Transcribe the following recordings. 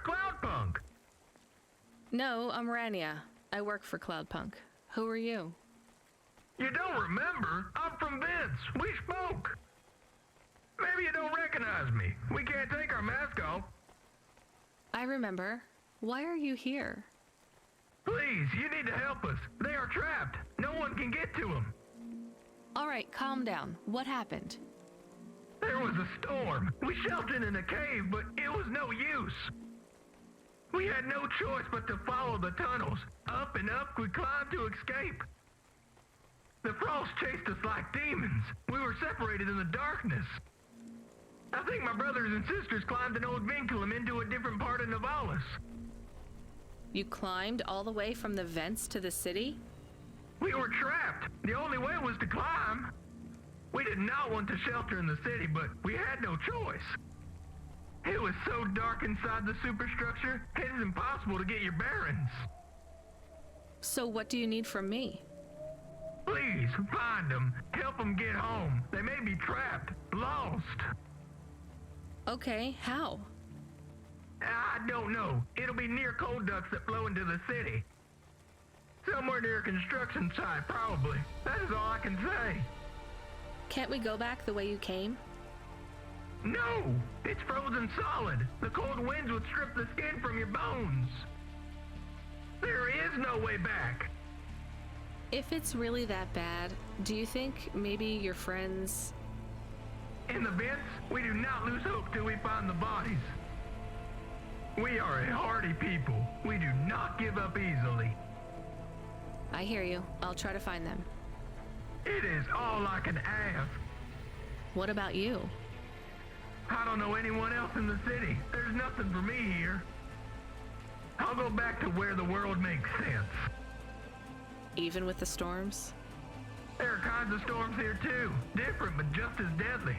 Cloudpunk. No, I'm Rania. I work for Cloudpunk. Who are you? You don't remember? I'm from Vince. We spoke. Maybe you don't recognize me. We can't take our mask off. I remember. Why are you here? Please, you need to help us. They are trapped. No one can get to them. All right, calm down. What happened? There was a storm. We sheltered in a cave, but it was no use. We had no choice but to follow the tunnels. Up and up, we climbed to escape. The frost chased us like demons. We were separated in the darkness. I think my brothers and sisters climbed an old vinculum into a different part of Nivalis. You climbed all the way from the vents to the city? We were trapped. The only way was to climb. We did not want to shelter in the city, but we had no choice. It was so dark inside the superstructure, it is impossible to get your bearings. So what do you need from me? Please, find them. Help them get home. They may be trapped, lost. Okay, how? I don't know. It'll be near coal ducts that flow into the city. Somewhere near a construction site, probably. That is all I can say. Can't we go back the way you came? No! It's frozen solid. The cold winds would strip the skin from your bones. There is no way back. If it's really that bad, do you think maybe your friends... In the vents, we do not lose hope till we find the bodies. We are a hardy people. We do not give up easily. I hear you. I'll try to find them. It is all I can ask. What about you? I don't know anyone else in the city. There's nothing for me here. I'll go back to where the world makes sense. Even with the storms? There are kinds of storms here too. Different, but just as deadly.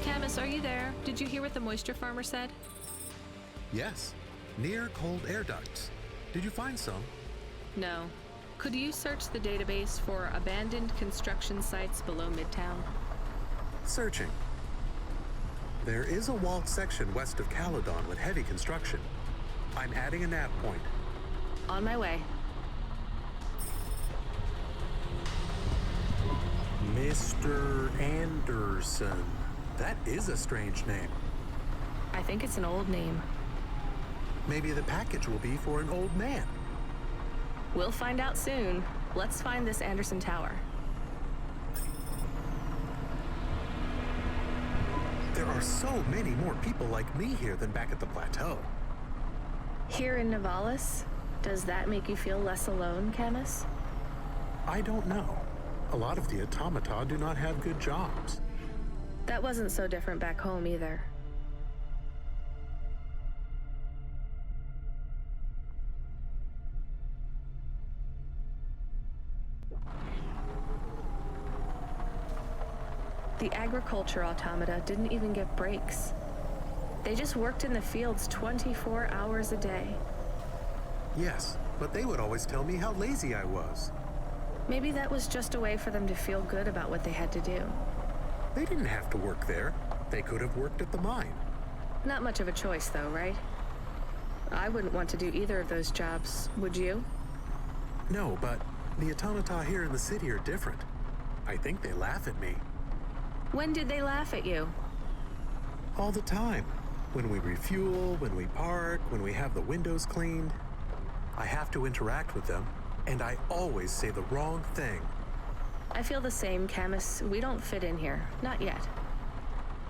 Camus, are you there? Did you hear what the moisture farmer said? Yes, near cold air ducts. Did you find some? No. Could you search the database for abandoned construction sites below Midtown? Searching. There is a walled section west of Caledon with heavy construction. I'm adding a nav point. On my way. Mr. Anderson. That is a strange name. I think it's an old name. Maybe the package will be for an old man. We'll find out soon. Let's find this Anderson Tower. There are so many more people like me here than back at the plateau. Here in Nivalis? Does that make you feel less alone, Camus? I don't know. A lot of the automata do not have good jobs. That wasn't so different back home either. The agriculture automata didn't even get breaks. They just worked in the fields 24 hours a day. Yes, but they would always tell me how lazy I was. Maybe that was just a way for them to feel good about what they had to do. They didn't have to work there. They could have worked at the mine. Not much of a choice, though, right? I wouldn't want to do either of those jobs, would you? No, but the automata here in the city are different. I think they laugh at me. When did they laugh at you? All the time. When we refuel, when we park, when we have the windows cleaned. I have to interact with them, and I always say the wrong thing. I feel the same, Camus. We don't fit in here. Not yet.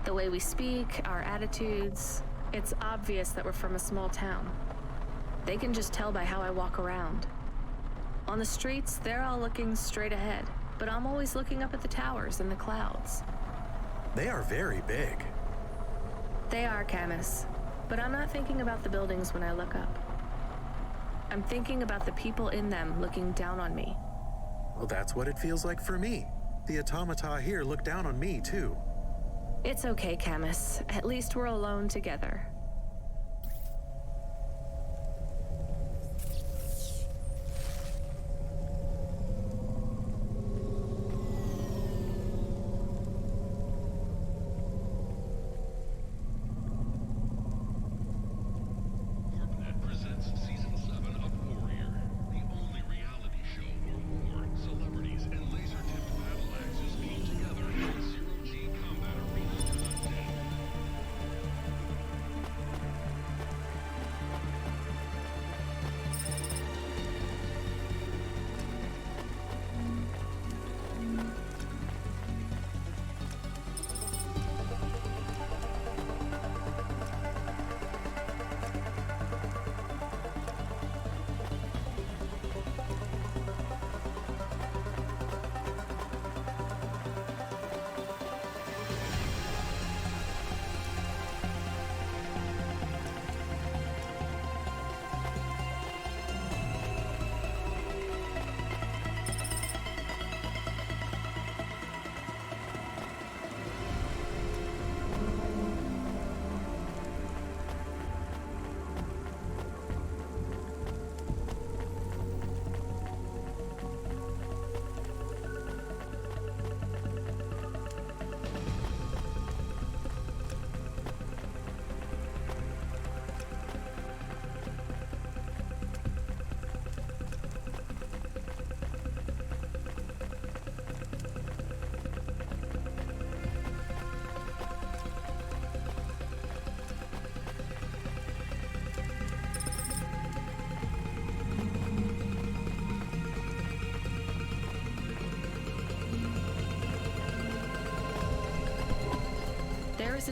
The way we speak, our attitudes, it's obvious that we're from a small town. They can just tell by how I walk around. On the streets, they're all looking straight ahead, but I'm always looking up at the towers and the clouds. They are very big. They are, Camus, but I'm not thinking about the buildings when I look up. I'm thinking about the people in them looking down on me. Well, that's what it feels like for me. The automata here look down on me, too. It's okay, Camus. At least we're alone together.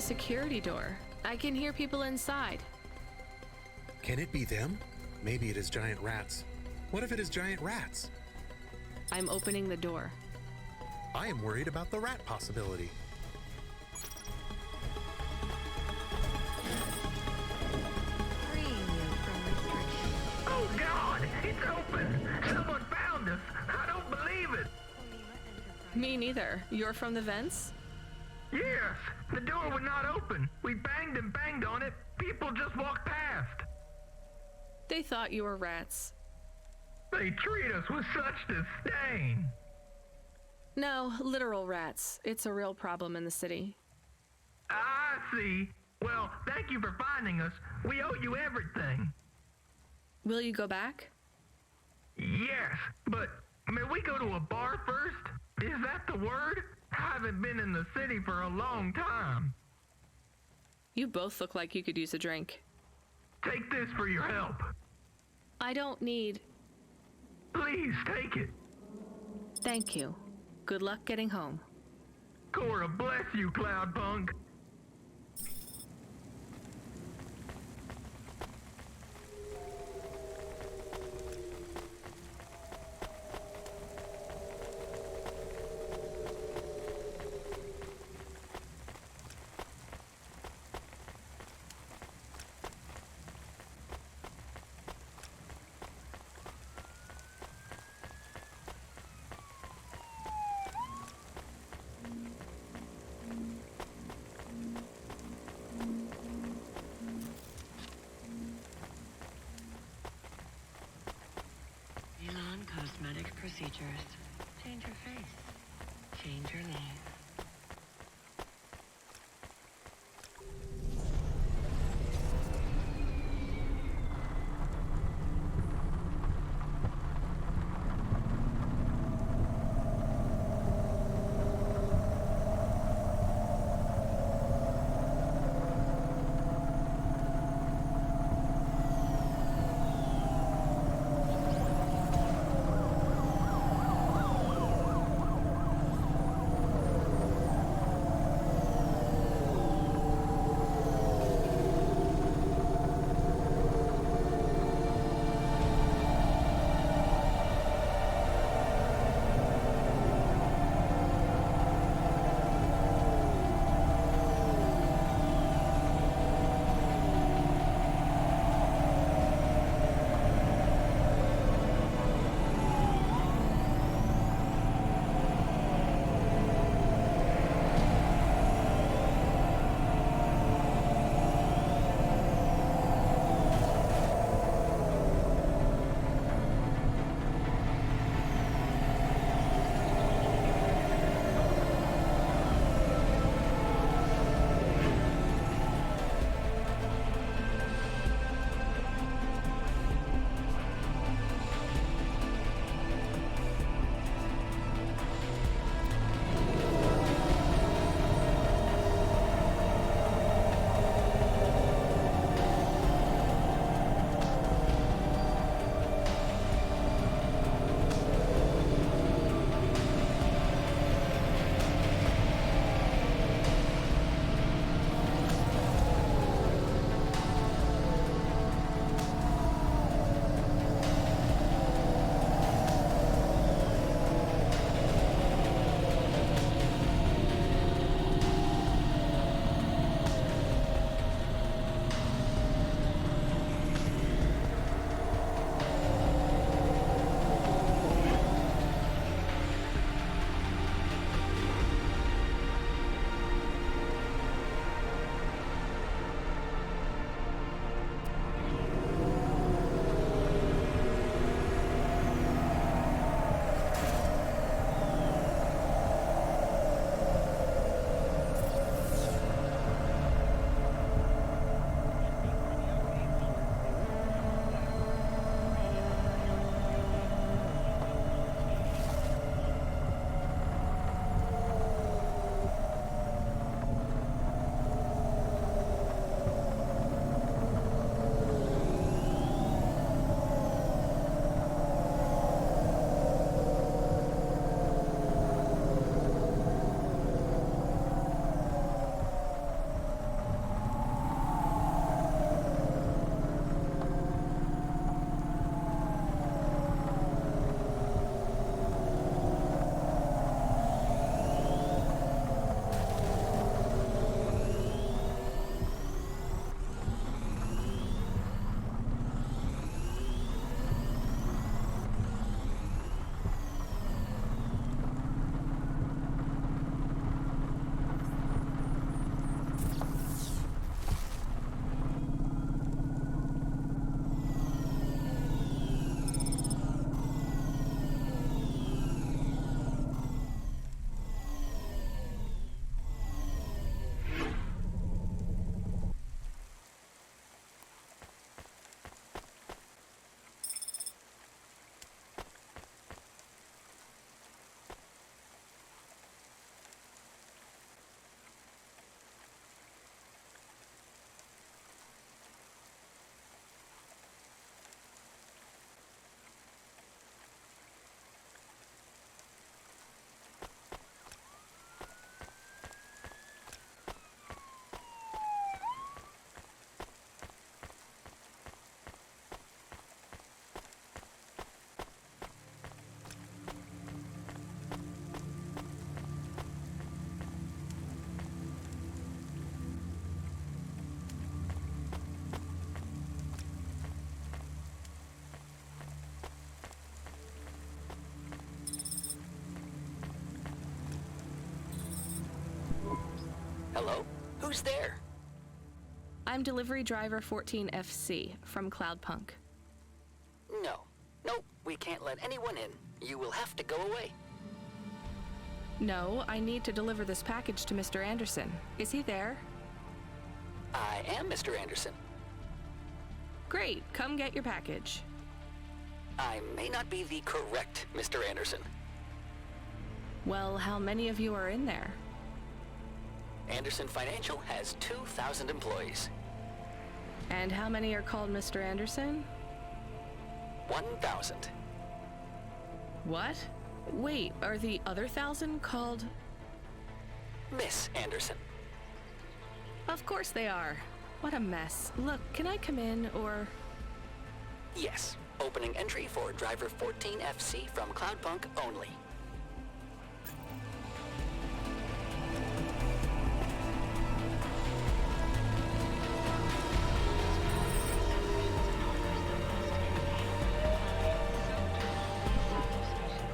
the security door. I can hear people inside. Can it be them? Maybe it is giant rats. What if it is giant rats? I'm opening the door. I am worried about the rat possibility. Oh God! It's open! Someone found us! I don't believe it! Me neither. You're from the vents? Yes! The door would not open. We banged and banged on it. People just walked past. They thought you were rats. They treat us with such disdain. No, literal rats. It's a real problem in the city. I see. Well, thank you for finding us. We owe you everything. Will you go back? Yes, but may we go to a bar first? Is that the word? I haven't been in the city for a long time. You both look like you could use a drink. Take this for your help. I don't need... Please take it. Thank you. Good luck getting home. Cora bless you, Cloudpunk. Cosmetic procedures. Change your face. Change your name. Hello? Who's there? I'm delivery driver 14FC from Cloudpunk. No. Nope, we can't let anyone in. You will have to go away. No, I need to deliver this package to Mr. Anderson. Is he there? I am Mr. Anderson. Great, come get your package. I may not be the correct Mr. Anderson. Well, how many of you are in there? Anderson Financial has 2,000 employees. And how many are called Mr. Anderson? 1,000. What? Wait, are the other 1,000 called? Miss Anderson. Of course they are. What a mess. Look, can I come in, or? Yes. Opening entry for driver 14FC from Cloudpunk only.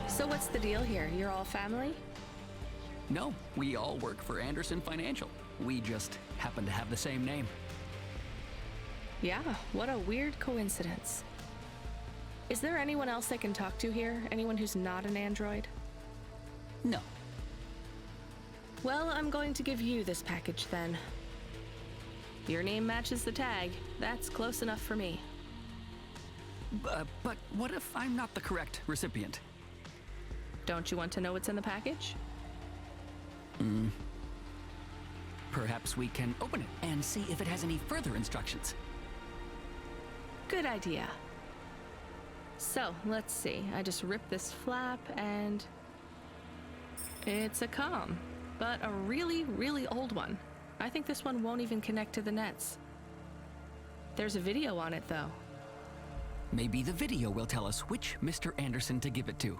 So what's the deal here? You're all family? No, we all work for Anderson Financial. We just happen to have the same name. Yeah, what a weird coincidence. Is there anyone else I can talk to here? Anyone who's not an android? No. Well, I'm going to give you this package then. Your name matches the tag. That's close enough for me. But what if I'm not the correct recipient? Don't you want to know what's in the package? Perhaps we can open it and see if it has any further instructions. Good idea. So, let's see. I just ripped this flap and... it's a comm, but a really, really old one. I think this one won't even connect to the nets. There's a video on it, though. Maybe the video will tell us which Mr. Anderson to give it to.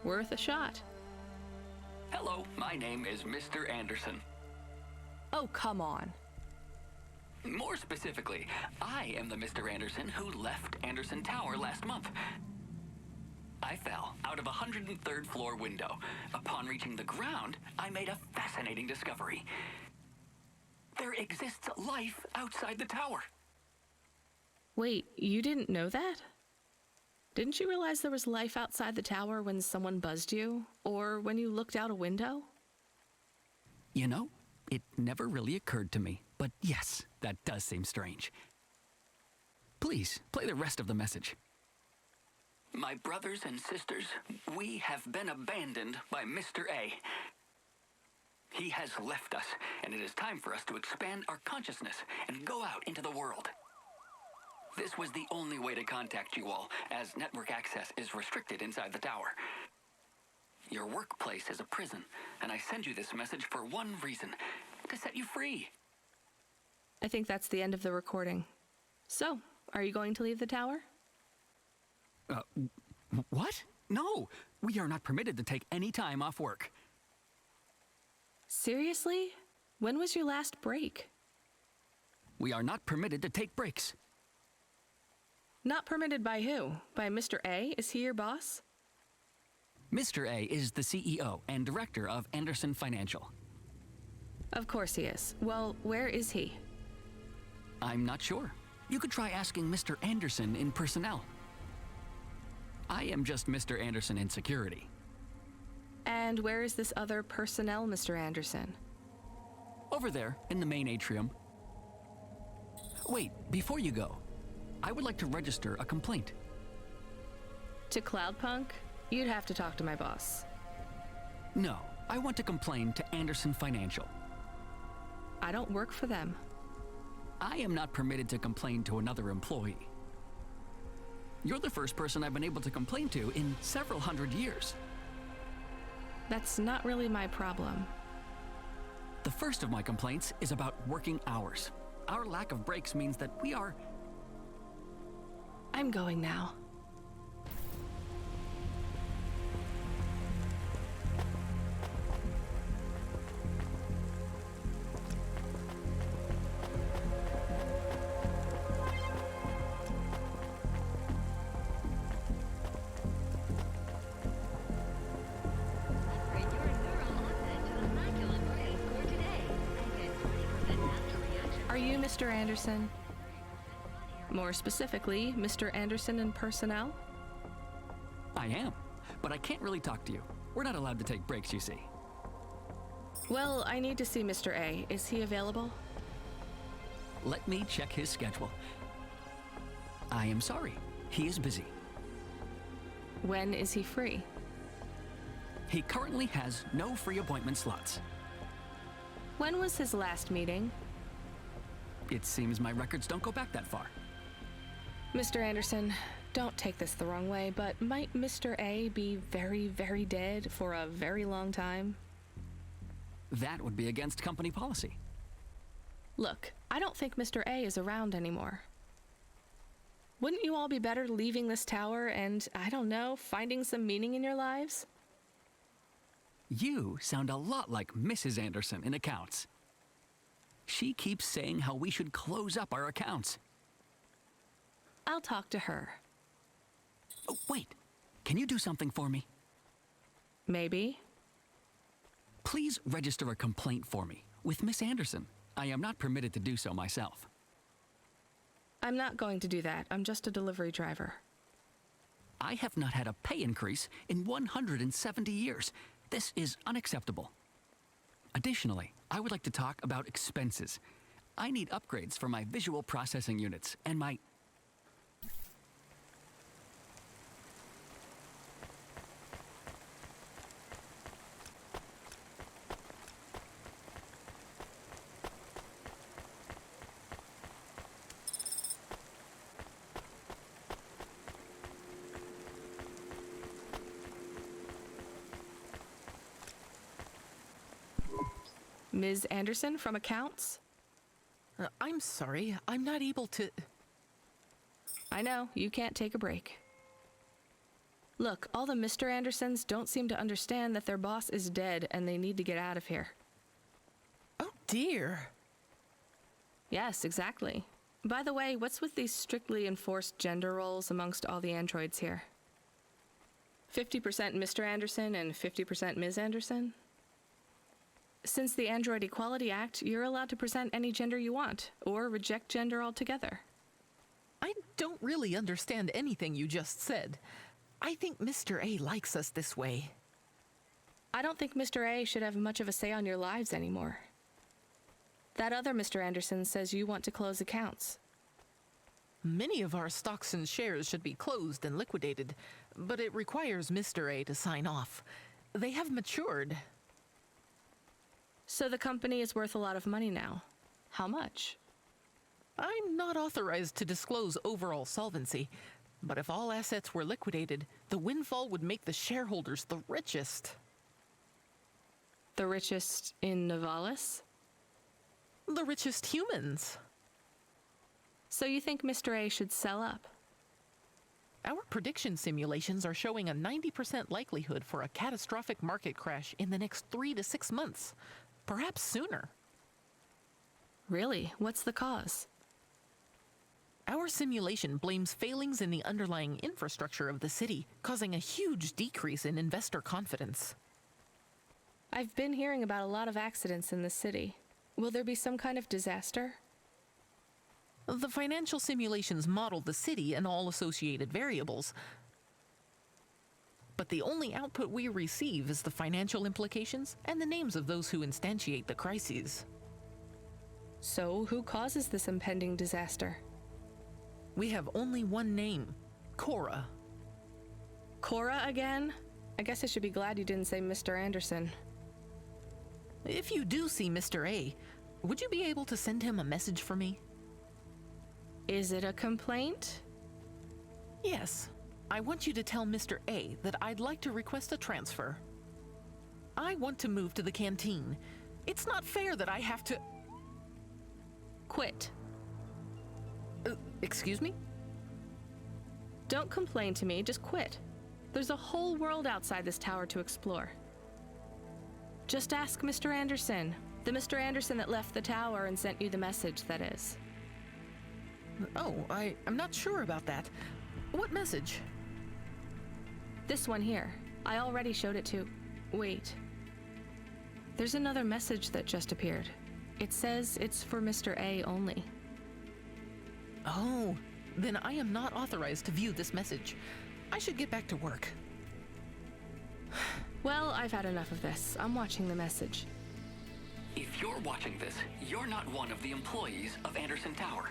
Worth a shot. Hello, my name is Mr. Anderson. Oh, come on. More specifically, I am the Mr. Anderson who left Anderson Tower last month. I fell out of a 103rd floor window. Upon reaching the ground, I made a fascinating discovery. There exists life outside the tower. Wait, you didn't know that? Didn't you realize there was life outside the tower when someone buzzed you? Or when you looked out a window? You know, it never really occurred to me, but yes, that does seem strange. Please, play the rest of the message. My brothers and sisters, we have been abandoned by Mr. A. He has left us, and it is time for us to expand our consciousness and go out into the world. This was the only way to contact you all, as network access is restricted inside the tower. Your workplace is a prison, and I send you this message for one reason, to set you free. I think that's the end of the recording. So, are you going to leave the tower? What? No, we are not permitted to take any time off work. Seriously? When was your last break? We are not permitted to take breaks. Not permitted by who? By Mr. A? Is he your boss? Mr. A is the CEO and director of Anderson Financial. Of course he is. Well, where is he? I'm not sure. You could try asking Mr. Anderson in personnel. I am just Mr. Anderson in security. And where is this other personnel, Mr. Anderson? Over there, in the main atrium. Wait, before you go, I would like to register a complaint. To Cloudpunk? You'd have to talk to my boss. No, I want to complain to Anderson Financial. I don't work for them. I am not permitted to complain to another employee. You're the first person I've been able to complain to in several hundred years. That's not really my problem. The first of my complaints is about working hours. Our lack of breaks means that we are... I'm going now. Upgrade your neural asset to immaculate brain for today. Mr. Anderson? More specifically, Mr. Anderson in personnel? I am, but I can't really talk to you. We're not allowed to take breaks, you see. Well, I need to see Mr. A. Is he available? Let me check his schedule. I am sorry. He is busy. When is he free? He currently has no free appointment slots. When was his last meeting? It seems my records don't go back that far. Mr. Anderson, don't take this the wrong way, but might Mr. A be very, very dead for a very long time? That would be against company policy. Look, I don't think Mr. A is around anymore. Wouldn't you all be better leaving this tower and, I don't know, finding some meaning in your lives? You sound a lot like Mrs. Anderson in accounts. She keeps saying how we should close up our accounts. I'll talk to her. Oh, wait. Can you do something for me? Maybe. Please register a complaint for me with Miss Anderson. I am not permitted to do so myself. I'm not going to do that. I'm just a delivery driver. I have not had a pay increase in 170 years. This is unacceptable. Additionally, I would like to talk about expenses. I need upgrades for my visual processing units and my... Ms. Anderson from accounts? I'm sorry, I'm not able to... I know, you can't take a break. Look, all the Mr. Andersons don't seem to understand that their boss is dead and they need to get out of here. Oh dear. Yes, exactly. By the way, what's with these strictly enforced gender roles amongst all the androids here? 50% Mr. Anderson and 50% Ms. Anderson? Since the Android Equality Act, you're allowed to present any gender you want, or reject gender altogether. I don't really understand anything you just said. I think Mr. A likes us this way. I don't think Mr. A should have much of a say on your lives anymore. That other Mr. Anderson says you want to close accounts. Many of our stocks and shares should be closed and liquidated, but it requires Mr. A to sign off. They have matured. So the company is worth a lot of money now. How much? I'm not authorized to disclose overall solvency, but if all assets were liquidated, the windfall would make the shareholders the richest. The richest in Nivalis? The richest humans. So you think Mr. A should sell up? Our prediction simulations are showing a 90% likelihood for a catastrophic market crash in the next 3 to 6 months. Perhaps sooner. Really? What's the cause? Our simulation blames failings in the underlying infrastructure of the city, causing a huge decrease in investor confidence. I've been hearing about a lot of accidents in the city. Will there be some kind of disaster? The financial simulations model the city and all associated variables, but the only output we receive is the financial implications and the names of those who instantiate the crises. So, who causes this impending disaster? We have only one name, Cora. Cora again? I guess I should be glad you didn't say Mr. Anderson. If you do see Mr. A, would you be able to send him a message for me? Is it a complaint? Yes. I want you to tell Mr. A that I'd like to request a transfer. I want to move to the canteen. It's not fair that I have to... Quit. Excuse me? Don't complain to me, just quit. There's a whole world outside this tower to explore. Just ask Mr. Anderson. The Mr. Anderson that left the tower and sent you the message, that is. Oh, I'm not sure about that. What message? This one here. I already showed it to... Wait. There's another message that just appeared. It says it's for Mr. A only. Oh, then I am not authorized to view this message. I should get back to work. Well, I've had enough of this. I'm watching the message. If you're watching this, you're not one of the employees of Anderson Tower.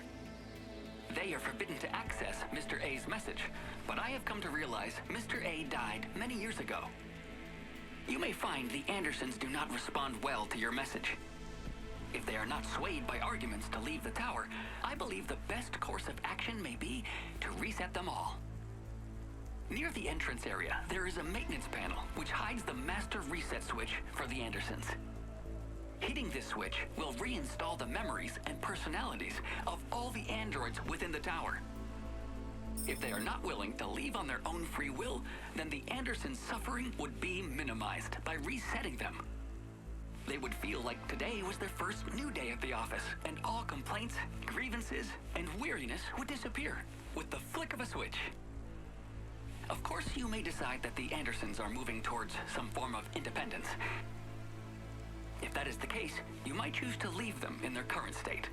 They are forbidden to access Mr. A's message, but I have come to realize Mr. A died many years ago. You may find the Andersons do not respond well to your message. If they are not swayed by arguments to leave the tower, I believe the best course of action may be to reset them all. Near the entrance area, there is a maintenance panel which hides the master reset switch for the Andersons. Hitting this switch will reinstall the memories and personalities of all the androids within the tower. If they are not willing to leave on their own free will, then the Andersons' suffering would be minimized by resetting them. They would feel like today was their first new day at the office, and all complaints, grievances, and weariness would disappear with the flick of a switch. Of course, you may decide that the Andersons are moving towards some form of independence. If that is the case, you might choose to leave them in their current state.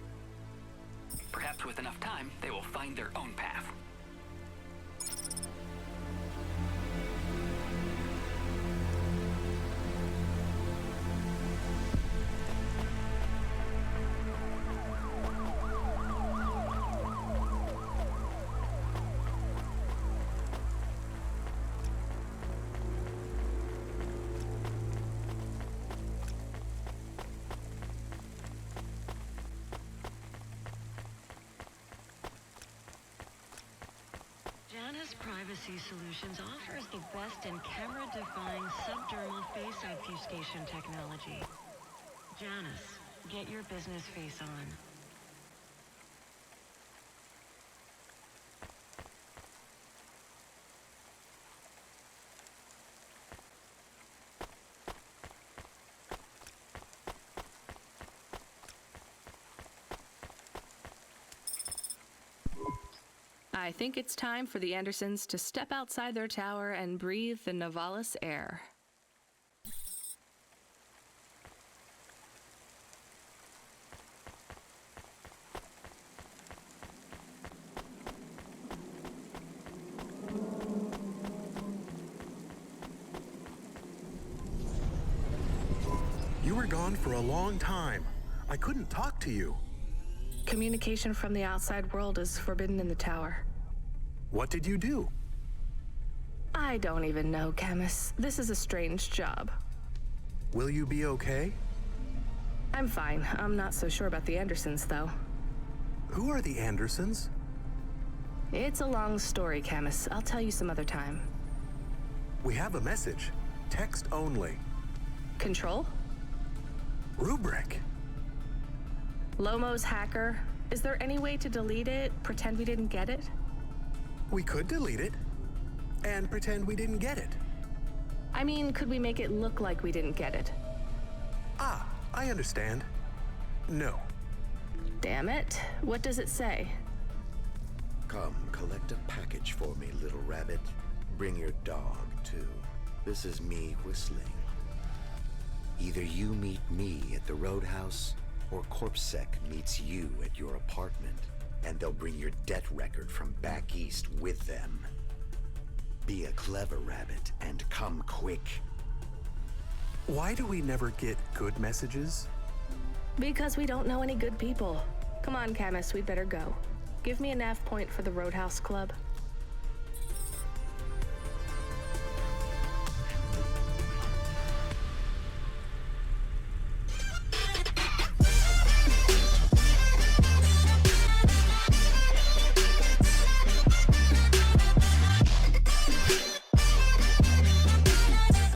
Perhaps with enough time, they will find their own path. Janus Privacy Solutions offers the best in camera-defying subdermal face obfuscation technology. Janus, get your business face on. I think it's time for the Andersons to step outside their tower and breathe the Nivalis air. You were gone for a long time. I couldn't talk to you. Communication from the outside world is forbidden in the tower. What did you do? I don't even know, Camus. This is a strange job. Will you be okay? I'm fine. I'm not so sure about the Andersons, though. Who are the Andersons? It's a long story, Camus. I'll tell you some other time. We have a message. Text only. Control? Rubric. Lomo's hacker. Is there any way to delete it? Pretend we didn't get it? We could delete it and pretend we didn't get it. I mean, could we make it look like we didn't get it? Ah, I understand. No. Damn it. What does it say? Come, collect a package for me, little rabbit. Bring your dog, too. This is me whistling. Either you meet me at the roadhouse, or CorpSec meets you at your apartment, and they'll bring your debt record from back east with them. Be a clever rabbit and come quick. Why do we never get good messages? Because we don't know any good people. Come on, Camus, we'd better go. Give me a nav point for the Roadhouse Club.